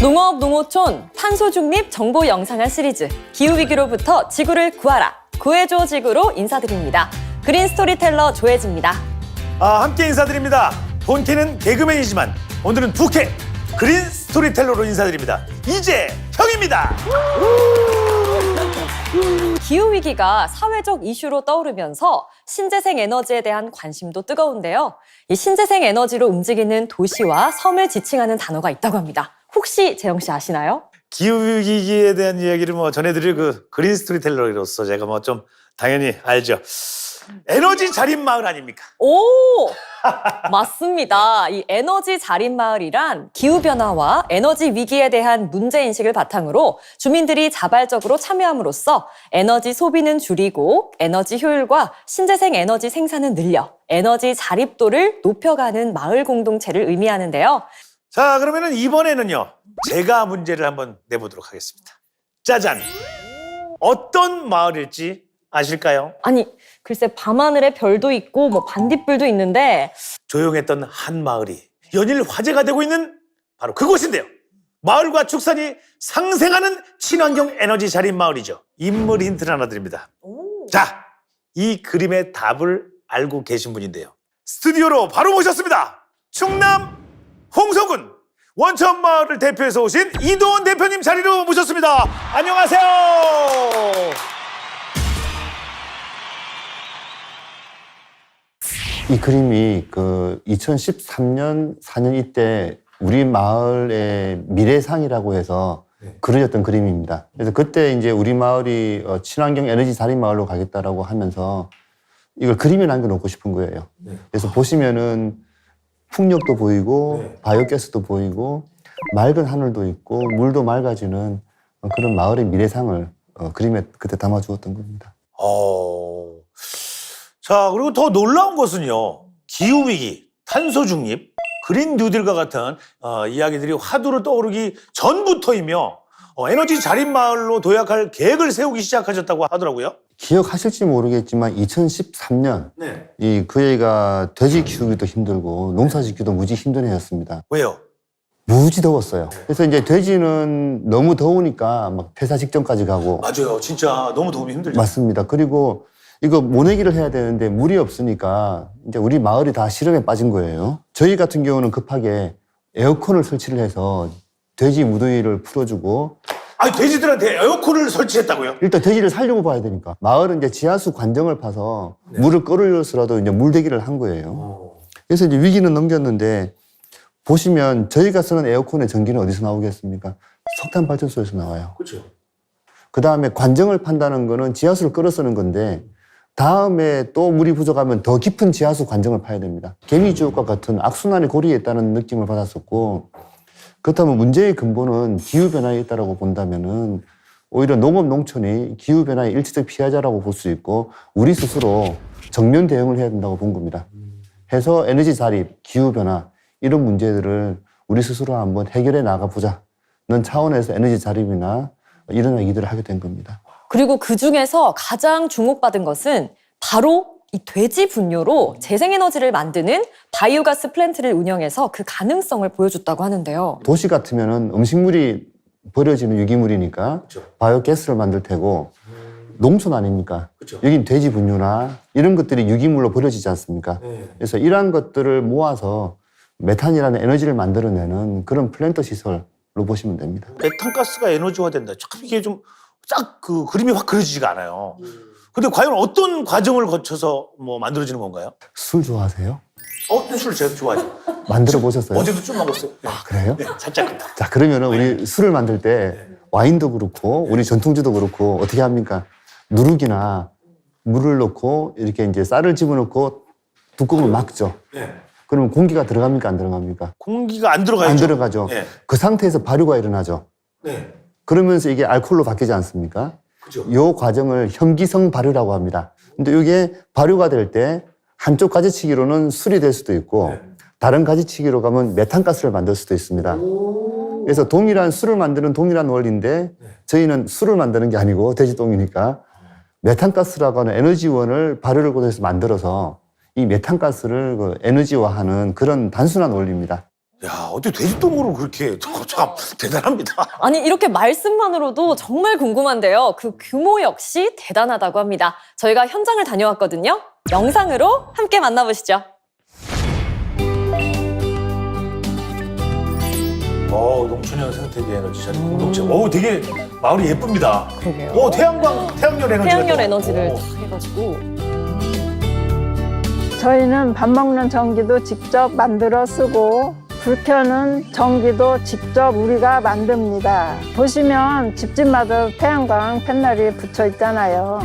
농업 농어촌 탄소 중립 정보 영상화 시리즈 기후위기로부터 지구를 구하라 구해줘 지구로 인사드립니다. 그린 스토리텔러 조혜지입니다. 함께 인사드립니다. 본캐는 개그맨이지만 오늘은 부캐 그린 스토리텔러로 인사드립니다. 이재형입니다. 기후위기가 사회적 이슈로 떠오르면서 신재생 에너지에 대한 관심도 뜨거운데요. 이 신재생 에너지로 움직이는 도시와 섬을 지칭하는 단어가 있다고 합니다. 혹시 재영 씨 아시나요? 기후위기에 대한 이야기를 전해드릴 그 그린 스토리텔러로서 제가 좀 당연히 알죠. 에너지 자립 마을 아닙니까? 오! 맞습니다. 이 에너지 자립 마을이란 기후변화와 에너지 위기에 대한 문제인식을 바탕으로 주민들이 자발적으로 참여함으로써 에너지 소비는 줄이고 에너지 효율과 신재생 에너지 생산은 늘려 에너지 자립도를 높여가는 마을 공동체를 의미하는데요. 자, 그러면은 이번에는요, 제가 문제를 한번 내보도록 하겠습니다. 짜잔! 어떤 마을일지 아실까요? 아니, 글쎄 밤하늘에 별도 있고 반딧불도 있는데 조용했던 한 마을이 연일 화제가 되고 있는 바로 그곳인데요. 마을과 축산이 상생하는 친환경 에너지 자립 마을이죠. 인물 힌트를 하나 드립니다. 자, 이 그림의 답을 알고 계신 분인데요. 스튜디오로 바로 모셨습니다. 충남 홍성군 원천마을을 대표해서 오신 이도원 대표님 자리로 모셨습니다. 안녕하세요. 이 그림이 2013년, 4년 이때 우리 마을의 미래상이라고 해서 그려졌던 그림입니다. 그래서 그때 이제 우리 마을이 친환경 에너지 자립 마을로 가겠다라고 하면서 이걸 그림에 남겨놓고 싶은 거예요. 그래서 보시면은 풍력도 보이고 바이오가스도 보이고 맑은 하늘도 있고 물도 맑아지는 그런 마을의 미래상을 그림에 그때 담아주었던 겁니다. 자, 그리고 더 놀라운 것은요. 기후위기, 탄소중립, 그린 뉴딜과 같은 이야기들이 화두로 떠오르기 전부터이며 에너지 자립마을로 도약할 계획을 세우기 시작하셨다고 하더라고요. 기억하실지 모르겠지만 2013년 그 해가 돼지 키우기도 힘들고 농사 짓기도 무지 힘든 해였습니다. 왜요? 무지 더웠어요. 그래서 이제 돼지는 너무 더우니까 막 폐사 직전까지 가고. 맞아요. 진짜 너무 더우면 힘들죠. 맞습니다. 그리고 이거 모내기를 해야 되는데 물이 없으니까 이제 우리 마을이 다 시름에 빠진 거예요. 저희 같은 경우는 급하게 에어컨을 설치를 해서 돼지 무더위를 풀어주고. 아니, 돼지들한테 에어컨을 설치했다고요? 일단 돼지를 살려고 봐야 되니까. 마을은 이제 지하수 관정을 파서 물을 끌어올려서라도 이제 물대기를 한 거예요. 그래서 이제 위기는 넘겼는데 보시면 저희가 쓰는 에어컨의 전기는 어디서 나오겠습니까? 석탄 발전소에서 나와요. 그렇죠. 그 다음에 관정을 판다는 거는 지하수를 끌어 쓰는 건데 다음에 또 물이 부족하면 더 깊은 지하수 관정을 파야 됩니다. 개미지옥과 같은 악순환의 고리에 있다는 느낌을 받았었고, 그렇다면 문제의 근본은 기후변화에 있다고 본다면은 오히려 농업 농촌이 기후변화의 일시적 피해자라고 볼 수 있고 우리 스스로 정면 대응을 해야 된다고 본 겁니다. 해서 에너지 자립, 기후변화 이런 문제들을 우리 스스로 한번 해결해 나가보자는 차원에서 에너지 자립이나 이런 얘기들을 하게 된 겁니다. 그리고 그중에서 가장 주목받은 것은 바로 이 돼지 분뇨로 재생에너지를 만드는 바이오가스 플랜트를 운영해서 그 가능성을 보여줬다고 하는데요. 도시 같으면은 음식물이 버려지는 유기물이니까 바이오가스를 만들 테고 농촌 아닙니까? 여긴 돼지 분뇨나 이런 것들이 유기물로 버려지지 않습니까? 그래서 이러한 것들을 모아서 메탄이라는 에너지를 만들어내는 그런 플랜트 시설로 보시면 됩니다. 메탄가스가 에너지화 된다. 참 이게 좀 딱 그 그림이 확 그려지지가 않아요. 근데 과연 어떤 과정을 거쳐서 만들어지는 건가요? 술 좋아하세요? 술 제가 좋아하죠. 만들어 보셨어요? 어제도 좀 먹었어요. 네. 아, 그래요? 네, 살짝. 자, 그러면은 우리 술을 만들 때 와인도 그렇고 우리 전통주도 그렇고 어떻게 합니까? 누룩이나 물을 넣고 이렇게 이제 쌀을 집어넣고 뚜껑을 막죠. 그러면 공기가 들어갑니까? 안 들어갑니까? 공기가 안 들어가죠. 안 들어가죠. 네. 그 상태에서 발효가 일어나죠. 그러면서 이게 알코올로 바뀌지 않습니까? 그죠. 이 과정을 현기성 발효라고 합니다. 근데 이게 발효가 될 때 한쪽 가지치기로는 술이 될 수도 있고 다른 가지치기로 가면 메탄가스를 만들 수도 있습니다. 그래서 동일한 술을 만드는 동일한 원리인데 저희는 술을 만드는 게 아니고 돼지똥이니까 메탄가스라고 하는 에너지원을 발효를 고해서 만들어서 이 메탄가스를 에너지화하는 그런 단순한 원리입니다. 야, 어떻게 돼지똥으로 그렇게 참 대단합니다. 아니, 이렇게 말씀만으로도 정말 궁금한데요. 그 규모 역시 대단하다고 합니다. 저희가 현장을 다녀왔거든요. 영상으로 함께 만나보시죠. 농촌형 생태계 에너지 자리 공동체. 되게 마을이 예쁩니다. 그러게요. 태양열 에너지. 태양열 에너지를 다 해가지고. 저희는 밥 먹는 전기도 직접 만들어 쓰고 불 켜는 전기도 직접 우리가 만듭니다. 보시면 집집마다 태양광 패널이 붙여 있잖아요.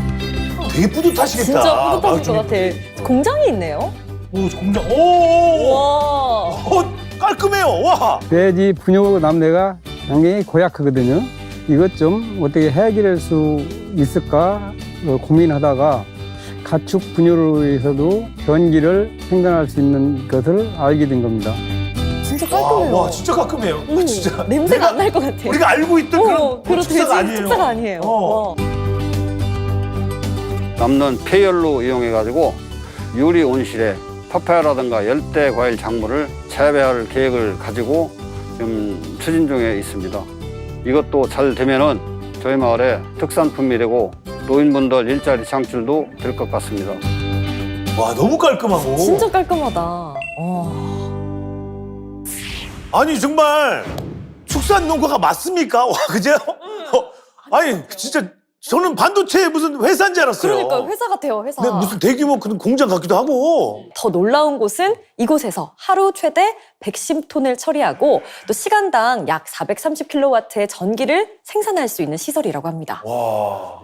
되게 뿌듯하시겠다. 진짜 뿌듯하실 마을 것 주민들. 같아. 공장이 있네요. 공장. 와. 깔끔해요. 와. 돼지 분뇨 남대가 굉장히 고약하거든요. 이것 좀 어떻게 해결할 수 있을까 고민하다가 가축 분뇨로 해서도 전기를 생산할 수 있는 것을 알게 된 겁니다. 진짜 깔끔해요. 와, 진짜 깔끔해요. 진짜. 냄새가 안 날 것 같아. 우리가 알고 있던 그런 그런 축사가 아니에요. 축사가 아니에요. 와. 남는 폐열로 이용해가지고 유리 온실에 파파야라든가 열대 과일 작물을 재배할 계획을 가지고 지금 추진 중에 있습니다. 이것도 잘 되면은 저희 마을의 특산품이 되고 노인분들 일자리 창출도 될 것 같습니다. 와, 너무 깔끔하고. 진짜 깔끔하다. 아니, 정말 축산 농가가 맞습니까? 와, 그죠? 아니, 진짜 저는 반도체 무슨 회사인 줄 알았어요. 그러니까 회사 같아요, 회사. 근데 무슨 대규모 그 공장 같기도 하고. 더 놀라운 곳은 이곳에서 하루 최대 110톤을 처리하고 또 시간당 약 430kW의 전기를 생산할 수 있는 시설이라고 합니다. 와.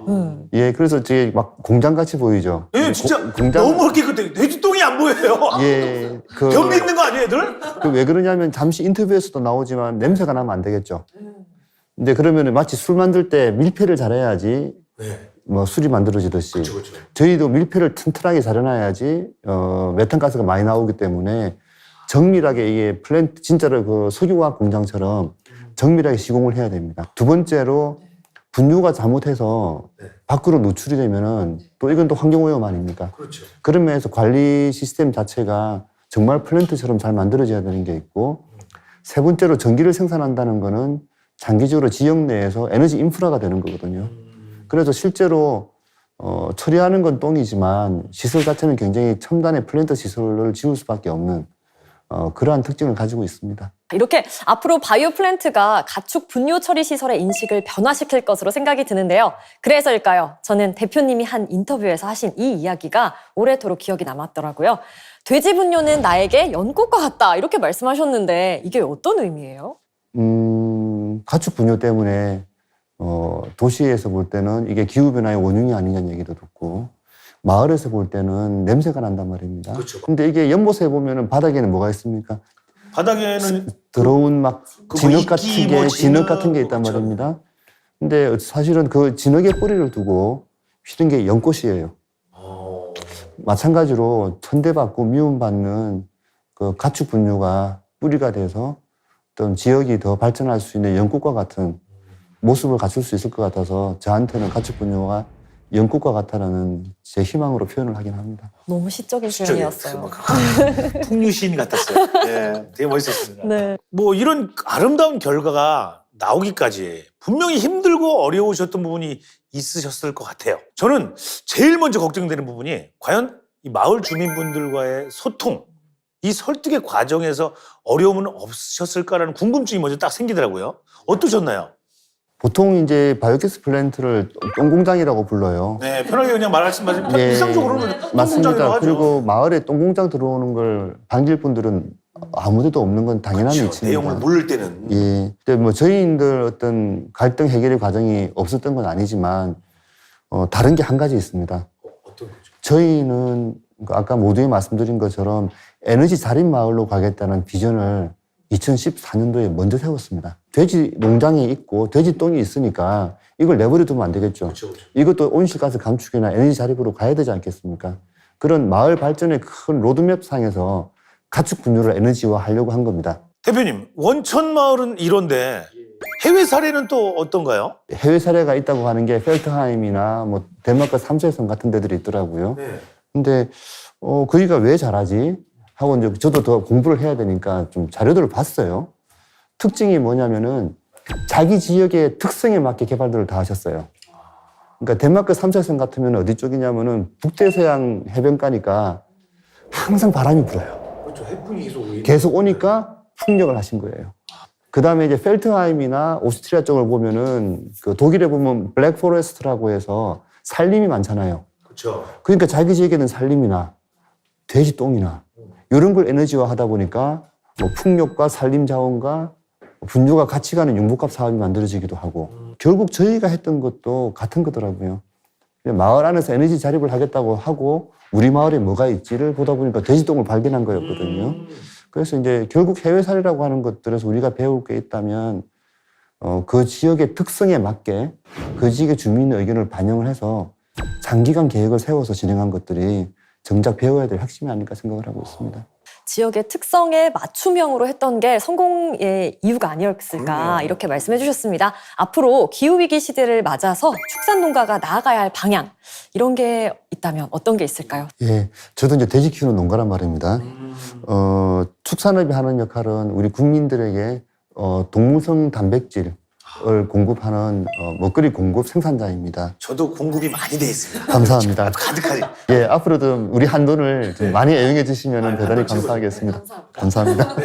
예, 그래서 되게 막 공장같이 보이죠. 예, 진짜 공장. 너무 깨끗해. 돼지똥이 안 보여요. 예, 변비 있는 거 아니에요, 애들? 왜 그러냐면 잠시 인터뷰에서도 나오지만 냄새가 나면 안 되겠죠. 근데 그러면 마치 술 만들 때 밀폐를 잘해야지 네. 뭐 술이 만들어지듯이 그렇죠. 저희도 밀폐를 튼튼하게 잘해놔야지 메탄가스가 많이 나오기 때문에 정밀하게 이게 플랜트 진짜로 그 석유화학 공장처럼 정밀하게 시공을 해야 됩니다. 두 번째로 분유가 잘못해서 밖으로 노출이 되면은 또 이건 또 환경오염 아닙니까? 그렇죠. 그런 면에서 관리 시스템 자체가 정말 플랜트처럼 잘 만들어져야 되는 게 있고 세 번째로 전기를 생산한다는 거는 장기적으로 지역 내에서 에너지 인프라가 되는 거거든요. 그래서 실제로 처리하는 건 똥이지만 시설 자체는 굉장히 첨단의 플랜트 시설을 지을 수밖에 없는 그러한 특징을 가지고 있습니다. 이렇게 앞으로 바이오 플랜트가 가축 분뇨 처리 시설의 인식을 변화시킬 것으로 생각이 드는데요. 그래서일까요? 저는 대표님이 한 인터뷰에서 하신 이 이야기가 오래도록 기억이 남았더라고요. 돼지 분뇨는 나에게 연꽃과 같다 이렇게 말씀하셨는데 이게 어떤 의미예요? 가축 분뇨 때문에 도시에서 볼 때는 이게 기후변화의 원흉이 아니냐는 얘기도 듣고 마을에서 볼 때는 냄새가 난단 말입니다. 그렇죠. 근데 이게 연못에 보면은 바닥에는 뭐가 있습니까? 바닥에는 더러운 막 진흙 같은 이끼, 게, 뭐 진흙 같은 게 진흙, 있단 그렇죠. 말입니다. 근데 사실은 그 진흙의 뿌리를 두고 휘는 게 연꽃이에요. 마찬가지로 천대받고 미움받는 그 가축 분뇨가 뿌리가 돼서 어떤 지역이 더 발전할 수 있는 연꽃과 같은 모습을 갖출 수 있을 것 같아서 저한테는 가축 분뇨가 연꽃과 같다라는 제 희망으로 표현을 하긴 합니다. 너무 시적인 표현이었어요. 풍류시인 같았어요. 네, 되게 멋있었습니다. 네. 뭐 이런 아름다운 결과가 나오기까지 분명히 힘들고 어려우셨던 부분이 있으셨을 것 같아요. 저는 제일 먼저 걱정되는 부분이 과연 이 마을 주민분들과의 소통, 이 설득의 과정에서 어려움은 없으셨을까라는 궁금증이 먼저 딱 생기더라고요. 어떠셨나요? 보통 이제 바이오가스 플랜트를 똥공장이라고 불러요. 네, 편하게 그냥 말씀하시면 예, 일상적으로는 맞습니다. 똥공장이라고 하죠. 그리고 마을에 똥공장 들어오는 걸 반길 분들은 아무데도 없는 건 당연한 그렇죠. 이치입니다. 내용을 모를 때는. 예. 근데 뭐 저희들 어떤 갈등 해결의 과정이 없었던 건 아니지만 다른 게 한 가지 있습니다. 어떤 거죠? 저희는 아까 모두에 말씀드린 것처럼 에너지 자립 마을로 가겠다는 비전을 2014년도에 먼저 세웠습니다. 돼지 농장이 있고 돼지 똥이 있으니까 이걸 내버려 두면 안 되겠죠. 그렇죠. 이것도 온실가스 감축이나 에너지 자립으로 가야 되지 않겠습니까? 그런 마을 발전의 큰 로드맵 상에서 가축 분뇨를 에너지화 하려고 한 겁니다. 대표님, 원천 마을은 이런데 해외 사례는 또 어떤가요? 해외 사례가 있다고 하는 게 펠트하임이나 뭐 덴마크 삼세성 같은 데들이 있더라고요. 네. 근데 거기가 왜 잘하지? 하고 이제 저도 더 공부를 해야 되니까 좀 자료들을 봤어요. 특징이 뭐냐면은 자기 지역의 특성에 맞게 개발들을 다 하셨어요. 그러니까 덴마크 삼색성 같으면 어디 쪽이냐면은 북대서양 해변가니까 항상 바람이 불어요. 그렇죠. 해풍이 계속 오니까 풍력을 하신 거예요. 그 다음에 이제 펠트하임이나 오스트리아 쪽을 보면은 그 독일에 보면 블랙 포레스트라고 해서 산림이 많잖아요. 그렇죠. 그러니까 자기 지역에는 산림이나 돼지 똥이나 이런 걸 에너지화 하다 보니까 뭐 풍력과 산림 자원과 분뇨가 같이 가는 융복합 사업이 만들어지기도 하고 결국 저희가 했던 것도 같은 거더라고요. 마을 안에서 에너지 자립을 하겠다고 하고 우리 마을에 뭐가 있지를 보다 보니까 돼지똥을 발견한 거였거든요. 그래서 이제 결국 해외살이라고 하는 것들에서 우리가 배울 게 있다면 그 지역의 특성에 맞게 그 지역의 주민의 의견을 반영을 해서 장기간 계획을 세워서 진행한 것들이 정작 배워야 될 핵심이 아닐까 생각을 하고 있습니다. 지역의 특성에 맞춤형으로 했던 게 성공의 이유가 아니었을까 그러네요. 이렇게 말씀해 주셨습니다. 앞으로 기후위기 시대를 맞아서 축산농가가 나아가야 할 방향 이런 게 있다면 어떤 게 있을까요? 예, 저도 이제 돼지 키우는 농가란 말입니다. 축산업이 하는 역할은 우리 국민들에게 동물성 단백질을 공급하는 먹거리 공급 생산자입니다. 저도 공급이 많이 돼 있습니다. 감사합니다. 가득하게. 예, 앞으로도 우리 한돈을 좀 많이 애용해 주시면 대단히 감사하겠습니다. 감사합니다.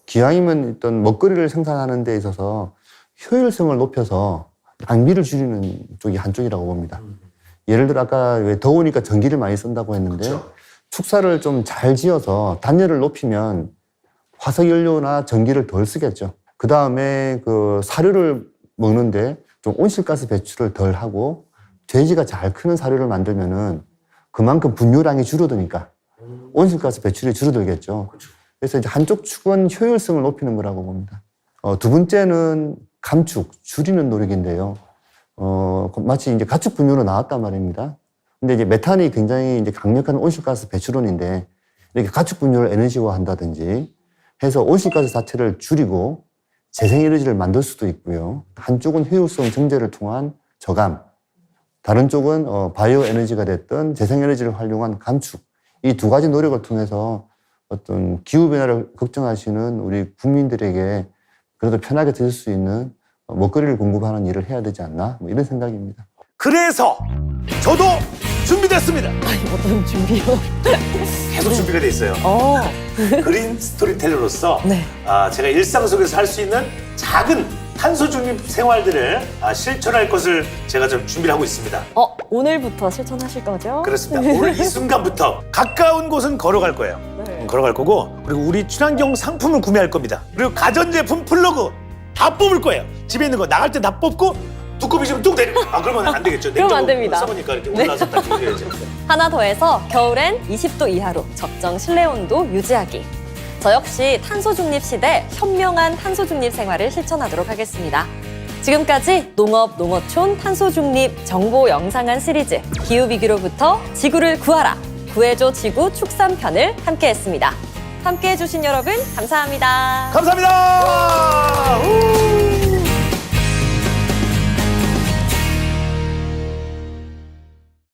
기왕이면 어떤 먹거리를 생산하는 데 있어서 효율성을 높여서 낭비를 줄이는 쪽이 한쪽이라고 봅니다. 예를 들어 아까 왜 더우니까 전기를 많이 쓴다고 했는데 그렇죠. 축사를 좀 잘 지어서 단열을 높이면 화석연료나 전기를 덜 쓰겠죠. 그 다음에 그 사료를 먹는데 좀 온실가스 배출을 덜 하고 돼지가 잘 크는 사료를 만들면은 그만큼 분뇨량이 줄어드니까 온실가스 배출이 줄어들겠죠. 그래서 이제 한쪽 축은 효율성을 높이는 거라고 봅니다. 두 번째는 감축, 줄이는 노력인데요. 마치 이제 가축 분뇨로 나왔단 말입니다. 근데 이제 메탄이 굉장히 이제 강력한 온실가스 배출원인데 이렇게 가축 분뇨를 에너지화 한다든지 해서 온실가스 자체를 줄이고 재생에너지를 만들 수도 있고요. 한쪽은 효율성 증대를 통한 저감, 다른 쪽은 바이오 에너지가 됐던 재생에너지를 활용한 감축. 이 두 가지 노력을 통해서 어떤 기후변화를 걱정하시는 우리 국민들에게 그래도 편하게 드실 수 있는 먹거리를 공급하는 일을 해야 되지 않나? 뭐 이런 생각입니다. 그래서 저도 준비됐습니다. 어떤 준비요? 계속 준비가 돼 있어요. 그린 스토리텔러로서 네. 제가 일상 속에서 할 수 있는 작은 탄소 중립 생활들을 실천할 것을 제가 좀 준비를 하고 있습니다. 오늘부터 실천하실 거죠? 그렇습니다. 오늘 이 순간부터 가까운 곳은 걸어갈 거예요. 네. 걸어갈 거고 그리고 우리 친환경 상품을 구매할 겁니다. 그리고 가전제품 플러그 다 뽑을 거예요. 집에 있는 거 나갈 때 다 뽑고 두꺼비 좀 뚝 내리고 그러면 안 되겠죠. 그러면 안 됩니다. 써보니까 이렇게 올라서 딱 이래야죠. 하나 더해서 겨울엔 20도 이하로 적정 실내 온도 유지하기. 저 역시 탄소 중립 시대 현명한 탄소 중립 생활을 실천하도록 하겠습니다. 지금까지 농업 농어촌 탄소 중립 정보 영상한 시리즈 기후위기로부터 지구를 구하라 구해줘 지구 축산편을 함께했습니다. 함께해 주신 여러분 감사합니다. 감사합니다.